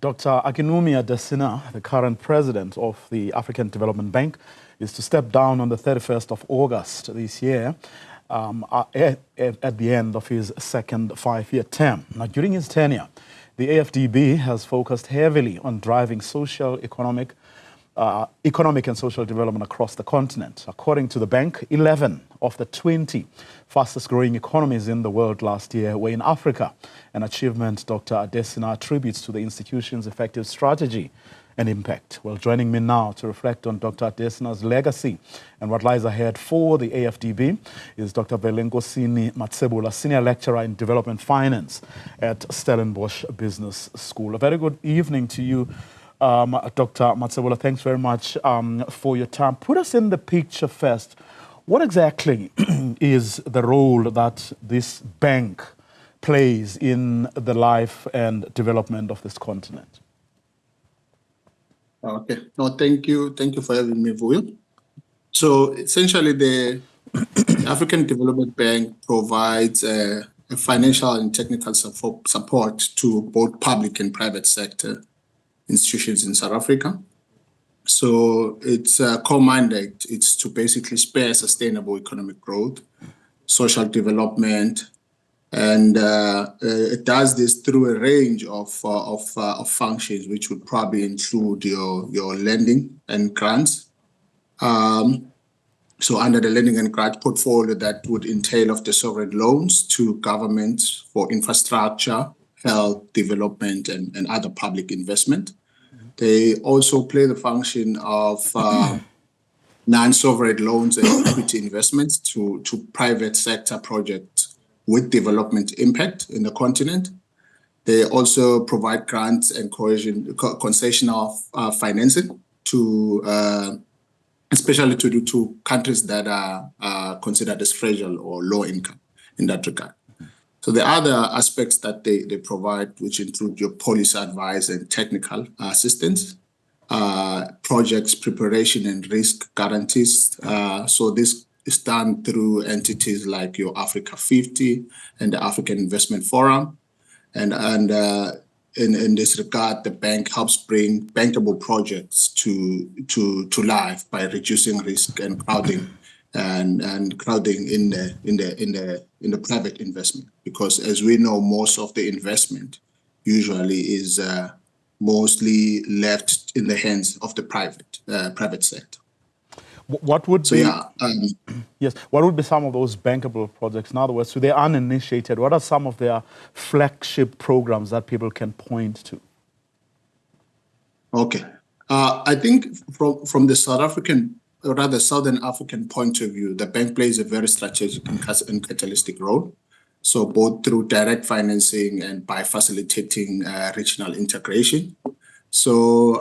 Dr. Akinwumi Adesina, the current president of the African Development Bank, is to step down on the 31st of August this year at the end of his second 5-year term. Now, during his tenure, the AfDB has focused heavily on driving economic and social development across the continent. According to the bank, 11 of the 20 fastest growing economies in the world last year were in Africa, an achievement Dr. Adesina attributes to the institution's effective strategy and impact. Well, joining me now to reflect on Dr. Adesina's legacy and what lies ahead for the AfDB is Dr. Velenkosini Matsebula, Senior Lecturer in Development Finance at Stellenbosch Business School. A very good evening to you, Dr. Matsebula. Thanks very much for your time. Put us in the picture first. What exactly is the role that this bank plays in the life and development of this continent? Okay. No, thank you. Thank you for having me, Vuyo. So essentially, the African Development Bank provides a financial and technical support to both public and private sector institutions in South Africa. So its core mandate is to basically spur sustainable economic growth, social development, and it does this through a range of functions, which would probably include your lending and grants. So under the lending and grant portfolio, that would entail of the sovereign loans to governments for infrastructure, health, development, and other public investment. They also play the function of non-sovereign loans and equity investments to private sector projects with development impact in the continent. They also provide grants and concessional financing to, especially to countries that are considered as fragile or low income in that regard. So the other aspects that they provide, which include your policy advice and technical assistance, projects preparation and risk guarantees. So this is done through entities like your Africa 50 and the African Investment Forum. And in this regard, the bank helps bring bankable projects to life by reducing risk and crowding and crowding in the private investment. Because as we know, most of the investment usually is mostly left in the hands of the private sector. What would be, yes, what would be some of those bankable projects? In other words, to the uninitiated, what are some of their flagship programs that people can point to? Okay. I think from the South African, or rather Southern African point of view, the bank plays a very strategic and catalytic role. So both through direct financing and by facilitating regional integration. So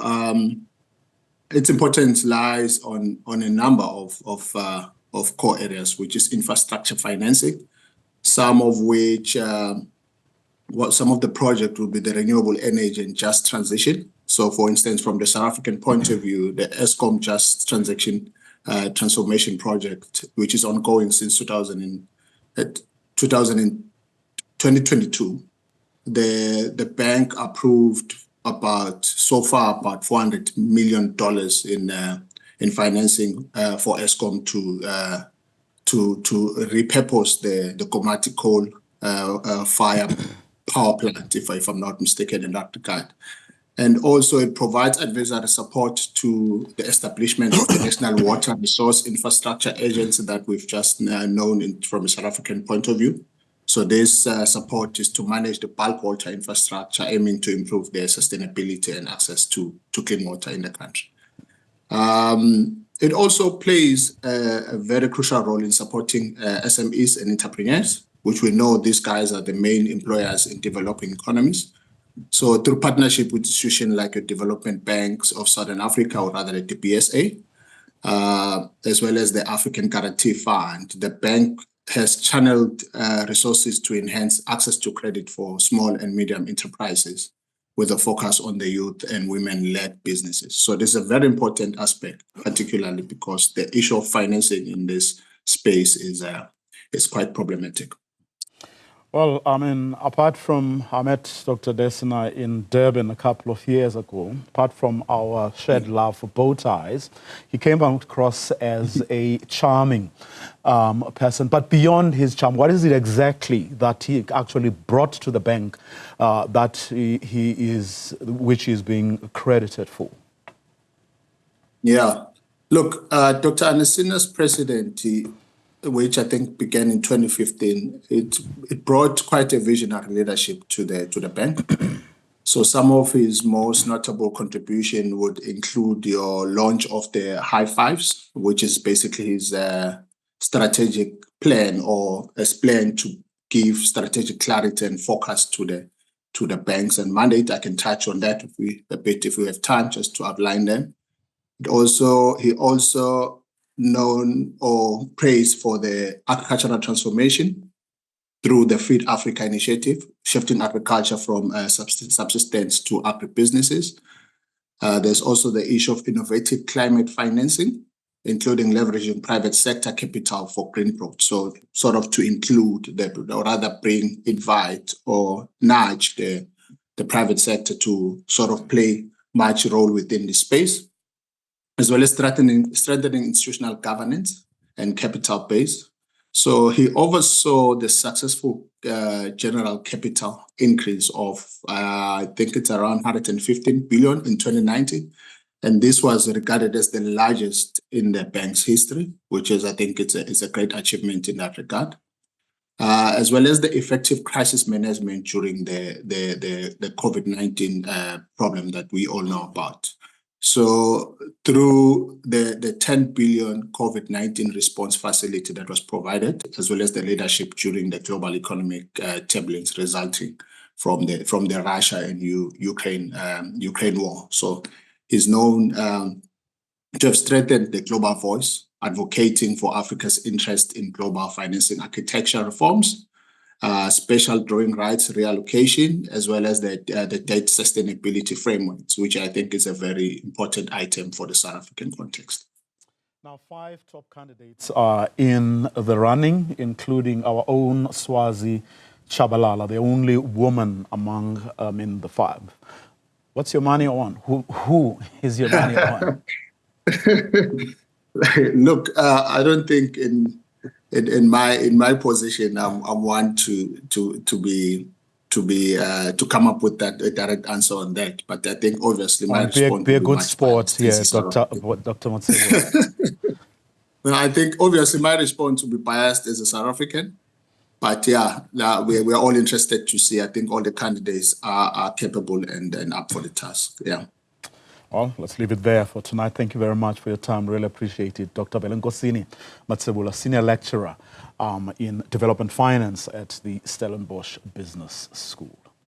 its importance lies on a number of core areas, which is infrastructure financing, some of which, some of the project will be the renewable energy and just transition. So for instance, from the South African point of view, the Eskom Just Transition Transformation Project, which is ongoing since 2022, the bank approved so far about $400 million in financing for Eskom to repurpose the Komati coal fire power plant, if I'm not mistaken, in that regard. And also it provides advisory support to the establishment of the National Water Resource Infrastructure Agency that we've just known from a South African point of view. So this support is to manage the bulk water infrastructure, aiming to improve their sustainability and access to clean water in the country. It also plays a very crucial role in supporting SMEs and entrepreneurs, which we know these guys are the main employers in developing economies. So through partnership with institutions like the Development Banks of Southern Africa, or rather the DBSA, as well as the African Guarantee Fund, the bank has channeled resources to enhance access to credit for small and medium enterprises with a focus on the youth and women-led businesses. So this is a very important aspect, particularly because the issue of financing in this space is quite problematic. Well, I mean, apart from, I met Dr. Adesina in Durban a couple of years ago. Apart from our shared love for bow ties, he came across as a charming person. But beyond his charm, what is it exactly that he actually brought to the bank which is being credited for? Yeah. Look, Dr. Adesina's presidency, which I think began in 2015, it brought quite a visionary leadership to the bank. So some of his most notable contribution would include your launch of the High Fives, which is basically his strategic plan, or a plan to give strategic clarity and focus to the banks and mandate. I can touch on that if we have time, just to outline them. He also known or praised for the agricultural transformation through the Feed Africa initiative, shifting agriculture from subsistence to agribusinesses. There's also the issue of innovative climate financing, including leveraging private sector capital for green growth. So sort of to include, or rather invite or nudge the private sector to sort of play much role within this space, as well as strengthening institutional governance and capital base. So he oversaw the successful general capital increase of, I think it's around 115 billion in 2019. And this was regarded as the largest in the bank's history, which is, I think it's a great achievement in that regard. As well as the effective crisis management during the COVID-19 problem that we all know about. So through the 10 billion COVID-19 response facility that was provided, as well as the leadership during the global economic turbulence resulting from the Russia and Ukraine war. So he's known to have strengthened the global voice, advocating for Africa's interest in global financing architecture reforms, special drawing rights reallocation, as well as the debt sustainability frameworks, which I think is a very important item for the South African context. Now, 5 top candidates are in the running, including our own Swazi Tshabalala, the only woman among in the 5. What's your money on? Who is your money on? Look, I don't think in my position, I'm one to come up with a direct answer on that. But I think obviously my response be a good sport here, Dr. Matsebula. Well, I think obviously my response will be biased as a South African. But yeah, we're all interested to see. I think all the candidates are capable and up for the task. Yeah. Well, let's leave it there for tonight. Thank you very much for your time. Really appreciate it. Dr. Velenkosini Matsebula, Senior Lecturer in Development Finance at the Stellenbosch Business School.